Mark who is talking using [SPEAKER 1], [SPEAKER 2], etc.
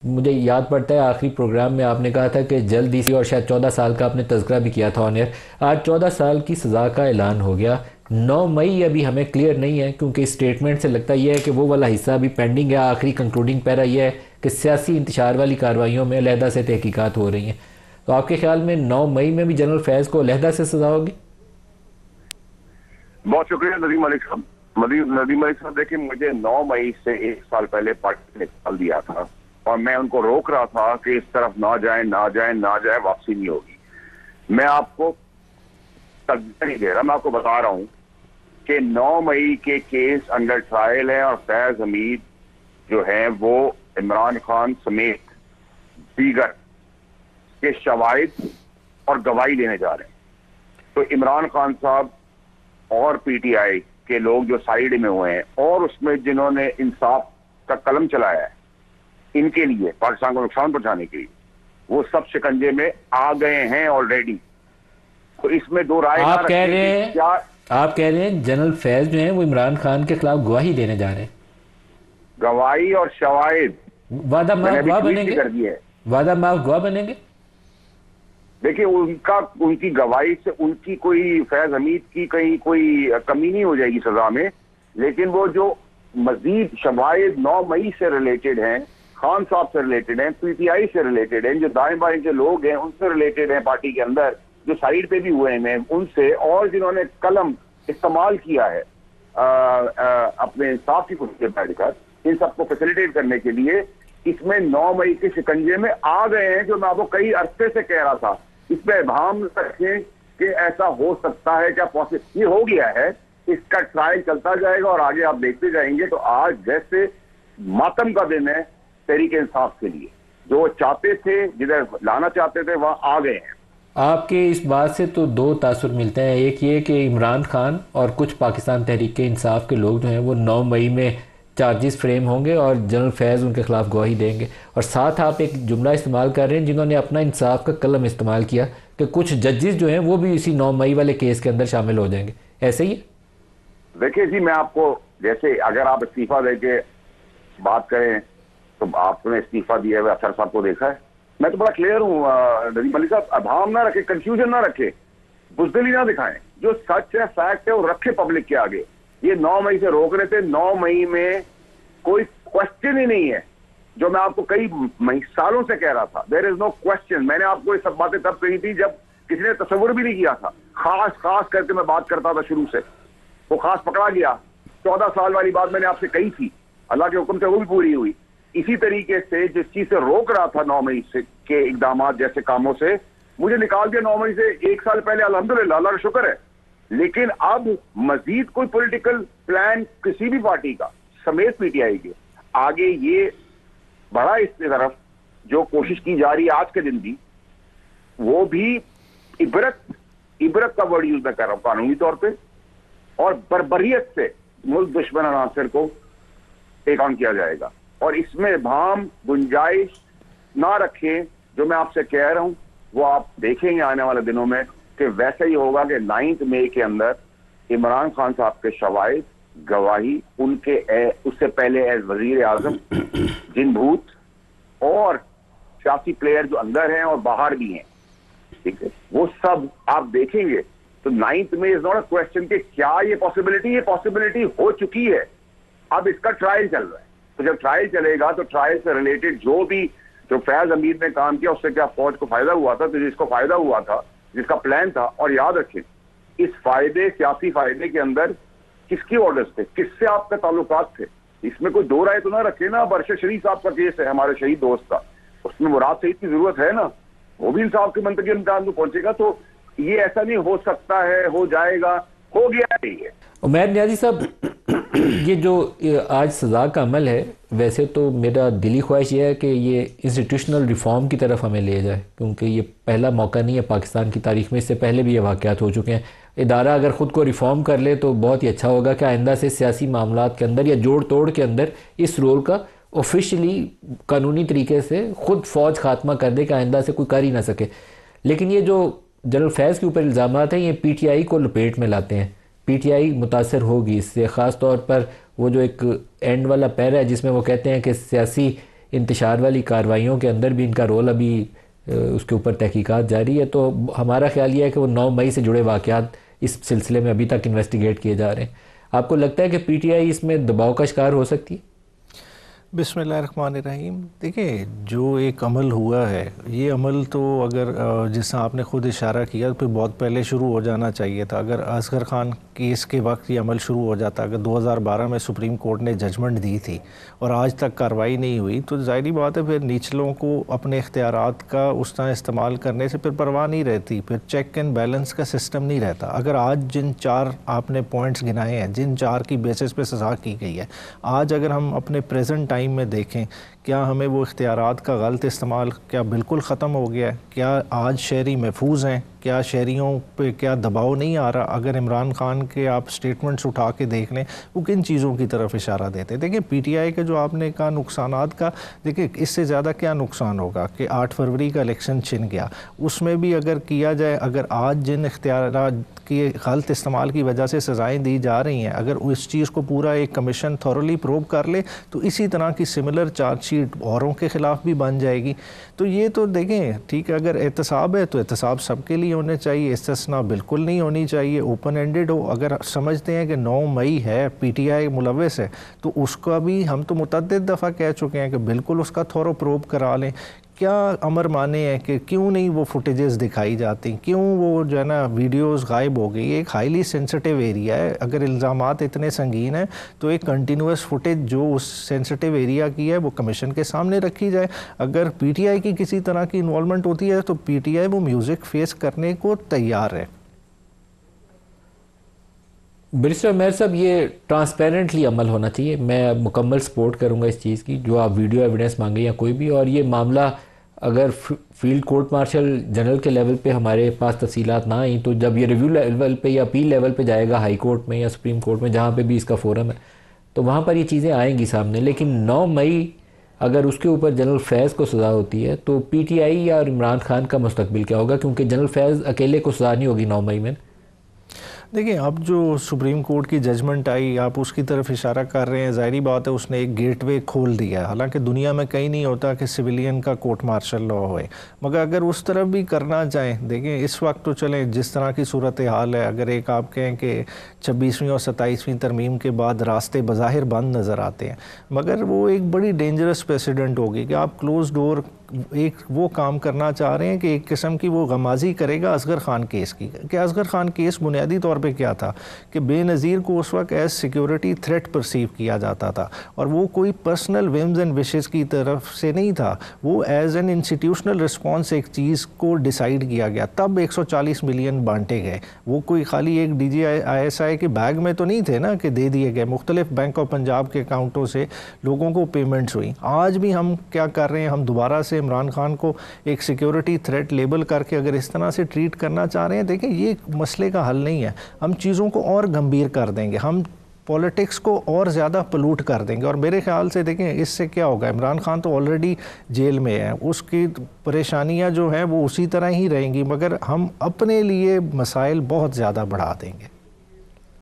[SPEAKER 1] مجھے یاد پڑتا ہے آخری پروگرام میں آپ نے کہا تھا کہ جلد ہی اور شاید 14 سال کا آپ نے تذکرہ بھی کیا تھا آن ایئر. آج 14 سال کی سزا کا اعلان ہو گیا. 9 مئی ابھی ہمیں کلیئر نہیں ہے کیونکہ اس سٹیٹمنٹ سے لگتا یہ ہے کہ وہ والا حصہ ابھی پینڈنگ ہے. آخری کنکلوڈنگ پیرا یہ ہے کہ سیاسی انتشار والی کارروائیوں میں علیحدہ سے تحقیقات ہو رہی ہیں. تو آپ کے خیال میں 9 مئی میں بھی جنرل فیض کو علیحدہ سے سزا ہوگی؟
[SPEAKER 2] بہت شکریہ ندیم ملک صاحب. ندیم ملک صاحب دیکھیں، مجھے 9 مئی سے 1 سال پہلے پارٹی نے نکال دیا تھا اور میں ان کو روک رہا تھا کہ اس طرف نہ جائیں نہ جائیں نہ جائیں، واپسی نہیں ہوگی. میں آپ کو تجزیہ نہیں دے رہا، میں آپ کو بتا رہا ہوں کہ 9 مئی کے کیس انڈر ٹرائل ہیں اور فیض حمید جو ہیں وہ عمران خان سمیت دیگر کے شواہد اور گواہی لینے جا رہے ہیں. تو عمران خان صاحب اور پی ٹی آئی کے لوگ جو سائیڈ میں ہوئے ہیں اور اس میں جنہوں نے انصاف کا قلم چلایا ہے، ان کے لیے پاکستان کو نقصان پہنچانے کے لیے وہ سب شکنجے میں آ گئے ہیں آلریڈی. تو اس میں دو رائے
[SPEAKER 1] آپ کہہ رہے ہیں جنرل فیض جو ہیں وہ عمران خان کے خلاف گواہی دینے جا رہے ہیں.
[SPEAKER 2] گواہی اور شواہد
[SPEAKER 1] وعدہ معاف گواہ بنیں گے؟
[SPEAKER 2] کر دی ہے.
[SPEAKER 1] وعدہ معاف گواہ بنیں گے؟
[SPEAKER 2] دیکھیں ان کی گواہی سے ان کی کوئی فیض حمید کی کہیں کوئی کمی نہیں ہو جائے گی سزا میں، لیکن وہ جو مزید شواہد 9 مئی سے ریلیٹڈ ہیں، خان صاحب سے ریلیٹڈ ہیں، پی ٹی آئی سے ریلیٹڈ ہیں، جو دائیں بائیں کے لوگ ہیں ان سے ریلیٹڈ ہیں، پارٹی کے اندر جو سائیڈ پہ بھی ہوئے ہیں ان سے، اور جنہوں نے قلم استعمال کیا ہے اپنے انصاف کی کرسی پہ بیٹھ کر، ان سب کو فیسیلیٹیٹ کرنے کے لیے اس میں 9 مئی کے شکنجے میں آ گئے ہیں. جو میں آپ کو کئی عرصے سے کہہ رہا تھا، اس پہ ابہام رکھیں کہ ایسا ہو سکتا ہے کیا پاسبل، یہ ہو گیا ہے. اس کا ٹرائل چلتا جائے گا اور آگے آپ دیکھتے جائیں گے. تو آج جیسے ماتم کا دن ہے تحریک انصاف کے لیے، جو وہ چاہتے تھے جدھر لانا چاہتے تھے وہاں آ گئے ہیں.
[SPEAKER 1] آپ کے اس بات سے تو 2 تاثر ملتے ہیں. ایک یہ کہ عمران خان اور کچھ پاکستان تحریک انصاف کے لوگ جو ہیں وہ 9 مئی میں چارجز فریم ہوں گے اور جنرل فیض ان کے خلاف گواہی دیں گے. اور ساتھ آپ ایک جملہ استعمال کر رہے ہیں جنہوں نے اپنا انصاف کا قلم استعمال کیا کہ کچھ ججز جو ہیں وہ بھی اسی 9 مئی والے کیس کے اندر شامل ہو جائیں گے. ایسے ہی ہے؟
[SPEAKER 2] دیکھیں جی، میں آپ کو جیسے اگر آپ استعفیٰ دے کے بات کریں تو آپ نے استعفیٰ دیا ہے، افسر صاحب کو دیکھا ہے. میں تو بڑا کلیئر ہوں ندیم ملک صاحب، ابہام نہ رکھے، کنفیوژن نہ رکھے، بزدلی نہ دکھائیں. جو سچ ہے، فیکٹ ہے، وہ رکھے پبلک کے آگے. یہ 9 مئی سے روک رہے تھے. 9 مئی میں کوئی کوشچن ہی نہیں ہے، جو میں آپ کو کئی سالوں سے کہہ رہا تھا. دیر از نو کوشچن. میں نے آپ کو یہ سب باتیں تب کہی تھی جب کسی نے تصور بھی نہیں کیا تھا. خاص کر کے میں بات کرتا تھا شروع سے، وہ خاص پکڑا گیا. 14 سال والی بات میں نے آپ سے کہی تھی، اللہ کے حکم سے وہ بھی پوری ہوئی. اسی طریقے سے جس چیز سے روک رہا تھا 9 مئی سے کے اقدامات جیسے کاموں سے، مجھے نکال دیا 9 مئی سے 1 سال پہلے. الحمدللہ، اللہ کا شکر ہے. لیکن اب مزید کوئی پولیٹیکل پلان کسی بھی پارٹی کا سمیت پی ٹی آئی کے آگے یہ بڑا اس کی طرف جو کوشش کی جا رہی ہے آج کے دن بھی، وہ بھی عبرت کا ورڈ یوز میں کر رہا ہوں قانونی طور پہ، اور بربریت سے ملک دشمن عناصر کو ٹیک آن کیا جائے گا. اور اس میں ابہام گنجائش نہ رکھیں. جو میں آپ سے کہہ رہا ہوں وہ آپ دیکھیں گے آنے والے دنوں میں کہ ویسا ہی ہوگا کہ 9 مئی کے اندر عمران خان صاحب کے شواہد، گواہی، ان کے اس سے پہلے ایز وزیر اعظم جن بھوت اور سیاسی پلیئر جو اندر ہیں اور باہر بھی ہیں، ٹھیک ہے، وہ سب آپ دیکھیں گے. تو 9 مئی از ناٹ اے کوشچن کہ کیا یہ پاسبلٹی ہو چکی ہے. اب اس کا ٹرائل چل رہا ہے. تو جب ٹرائل چلے گا تو ٹرائل سے ریلیٹڈ جو فیض حمید نے کام کیا اس سے کیا فوج کو فائدہ ہوا تھا، تو جس کو فائدہ ہوا تھا، جس کا پلان تھا. اور یاد رکھیں اس سیاسی فائدے کے اندر کس کی آرڈرز تھے، کس سے آپ کے تعلقات تھے، اس میں کوئی 2 رائے تو نہ رکھے نا. ارشد شریف صاحب کا کیس ہے، ہمارے شہید دوست کا، اس میں مراد سعید کی ضرورت ہے نا، وہ بھی انصاف کے منطقی امتحان کو پہنچے گا. تو یہ ایسا نہیں ہو سکتا ہے، ہو جائے گا، ہو گیا نہیں ہے.
[SPEAKER 1] عمیر نیازی صاحب، یہ جو آج سزا کا عمل ہے، ویسے تو میرا دلی خواہش یہ ہے کہ یہ انسٹیٹیوشنل ریفارم کی طرف ہمیں لے جائے، کیونکہ یہ پہلا موقع نہیں ہے پاکستان کی تاریخ میں، اس سے پہلے بھی یہ واقعات ہو چکے ہیں. ادارہ اگر خود کو ریفارم کر لے تو بہت ہی اچھا ہوگا کہ آئندہ سے سیاسی معاملات کے اندر یا جوڑ توڑ کے اندر اس رول کا آفیشلی قانونی طریقے سے خود فوج خاتمہ کر دے کہ آئندہ سے کوئی کر ہی نہ سکے. لیکن یہ جو جنرل فیض کے اوپر الزامات ہیں، یہ پی ٹی آئی کو لپیٹ میں لاتے ہیں. پی ٹی آئی متاثر ہوگی اس سے، خاص طور پر وہ جو ایک اینڈ والا پیرا ہے جس میں وہ کہتے ہیں کہ سیاسی انتشار والی کارروائیوں کے اندر بھی ان کا رول ابھی اس کے اوپر تحقیقات جاری ہے. تو ہمارا خیال یہ ہے کہ وہ 9 مئی سے جڑے واقعات اس سلسلے میں ابھی تک انویسٹیگیٹ کیے جا رہے ہیں. آپ کو لگتا ہے کہ پی ٹی آئی اس میں دباؤ کا شکار ہو سکتی ہے؟
[SPEAKER 3] بسم اللہ الرحمن الرحیم. دیکھیں جو ایک عمل ہوا ہے یہ عمل تو اگر جس سے آپ نے خود اشارہ کیا پھر بہت پہلے شروع ہو جانا چاہیے تھا. اگر اصغر خان کیس کے وقت یہ عمل شروع ہو جاتا، اگر 2012 میں سپریم کورٹ نے ججمنٹ دی تھی اور آج تک کارروائی نہیں ہوئی، تو ظاہری بات ہے پھر نیچلوں کو اپنے اختیارات کا اس طرح استعمال کرنے سے پھر پرواہ نہیں رہتی، پھر چیک اینڈ بیلنس کا سسٹم نہیں رہتا. اگر آج جن 4 آپ نے پوائنٹس گنائے ہیں، جن 4 کی بیسس پہ سزا کی گئی ہے، آج اگر ہم اپنے پریزنٹ ٹائم میں دیکھیں کیا ہمیں وہ اختیارات کا غلط استعمال کیا بالکل ختم ہو گیا ہے؟ کیا آج شہری محفوظ ہیں؟ کیا شہریوں پہ کیا دباؤ نہیں آ رہا؟ اگر عمران خان کے آپ سٹیٹمنٹس اٹھا کے دیکھ لیں وہ کن چیزوں کی طرف اشارہ دیتے ہیں. دیکھیں پی ٹی آئی کے جو آپ نے کہا نقصانات کا، دیکھیں اس سے زیادہ کیا نقصان ہوگا کہ 8 فروری کا الیکشن چھن گیا، اس میں بھی اگر کیا جائے، اگر آج جن اختیارات کی غلط استعمال کی وجہ سے سزائیں دی جا رہی ہیں، اگر اس چیز کو پورا ایک کمیشن تھورلی پروو کر لے تو اسی طرح کی سملر چارج شیٹ اوروں کے خلاف بھی بن جائے گی. تو یہ تو دیکھیں ٹھیک ہے، اگر احتساب ہے تو احتساب سب کے لیے ہونے چاہیے، استثناء بالکل نہیں ہونی چاہیے، اوپن اینڈڈ ہو. اگر سمجھتے ہیں کہ 9 مئی ہے، پی ٹی آئی ملوث ہے، تو اس کا بھی ہم تو متعدد دفعہ کہہ چکے ہیں کہ بالکل اس کا تھورو پروب کرا لیں. کیا امر مانے ہیں کہ کیوں نہیں وہ فوٹیجز دکھائی جاتی، کیوں وہ جو ہے نا ویڈیوز غائب ہو گئی؟ ایک ہائیلی سینسٹیو ایریا ہے، اگر الزامات اتنے سنگین ہیں تو ایک کنٹینیوس فوٹیج جو اس سینسٹیو ایریا کی ہے وہ کمیشن کے سامنے رکھی جائے. اگر پی ٹی آئی کی کسی طرح کی انوالومنٹ ہوتی ہے تو پی ٹی آئی وہ میوزک فیس کرنے کو تیار ہے.
[SPEAKER 1] برسٹر عمیر صاحب، یہ ٹرانسپیرنٹلی عمل ہونا چاہیے. میں مکمل سپورٹ کروں گا اس چیز کی جو آپ ویڈیو ایویڈنس مانگیں یا کوئی بھی. اور یہ معاملہ اگر فیلڈ کورٹ مارشل جنرل کے لیول پہ ہمارے پاس تفصیلات نہ آئیں تو جب یہ ریویو لیول پہ یا اپیل لیول پہ جائے گا ہائی کورٹ میں یا سپریم کورٹ میں، جہاں پہ بھی اس کا فورم ہے، تو وہاں پر یہ چیزیں آئیں گی سامنے. لیکن 9 مئی اگر اس کے اوپر جنرل فیض کو سزا ہوتی ہے تو پی ٹی آئی یا عمران خان کا مستقبل کیا ہوگا؟ کیونکہ جنرل فیض اکیلے کو سزا نہیں ہوگی 9 مئی میں.
[SPEAKER 3] دیکھیں اب جو سپریم کورٹ کی ججمنٹ آئی، آپ اس کی طرف اشارہ کر رہے ہیں، ظاہری بات ہے اس نے ایک گیٹ وے کھول دیا ہے. حالانکہ دنیا میں کہیں نہیں ہوتا کہ سویلین کا کورٹ مارشل لا ہوئے، مگر اگر اس طرف بھی کرنا چاہیں، دیکھیں اس وقت تو چلیں جس طرح کی صورتحال ہے، اگر ایک آپ کہیں کہ 26ویں اور 27ویں ترمیم کے بعد راستے بظاہر بند نظر آتے ہیں، مگر وہ ایک بڑی ڈینجرس پریسیڈنٹ ہوگی کہ آپ کلوز ڈور ایک وہ کام کرنا چاہ رہے ہیں کہ ایک قسم کی وہ غمازی کرے گا اصغر خان کیس کی. کہ اصغر خان کیس بنیادی طور پہ کیا تھا کہ بے نظیر کو اس وقت ایز سیکیورٹی تھریٹ پرسیو کیا جاتا تھا، اور وہ کوئی پرسنل ویمز اینڈ وشز کی طرف سے نہیں تھا، وہ ایز این انسٹیٹیوشنل رسپانس ایک چیز کو ڈیسائیڈ کیا گیا. تب 140 ملین بانٹے گئے، وہ کوئی خالی ایک D G I S I کے بیگ میں تو نہیں تھے نا کہ دے دیے گئے، مختلف بینک آف پنجاب کے اکاؤنٹوں سے لوگوں کو پیمنٹس ہوئی. آج بھی ہم کیا کر رہے ہیں، ہم دوبارہ سے عمران خان کو ایک سیکیورٹی تھریٹ لیبل کر کے اگر اس طرح سے ٹریٹ کرنا چاہ رہے ہیں، دیکھیں یہ مسئلے کا حل نہیں ہے. ہم چیزوں کو اور گمبھیر کر دیں گے، ہم پولیٹکس کو اور زیادہ پلوٹ کر دیں گے. اور میرے خیال سے دیکھیں اس سے کیا ہوگا، عمران خان تو آلریڈی جیل میں ہے، اس کی پریشانیاں جو ہیں وہ اسی طرح ہی رہیں گی، مگر ہم اپنے لیے مسائل بہت زیادہ بڑھا دیں گے.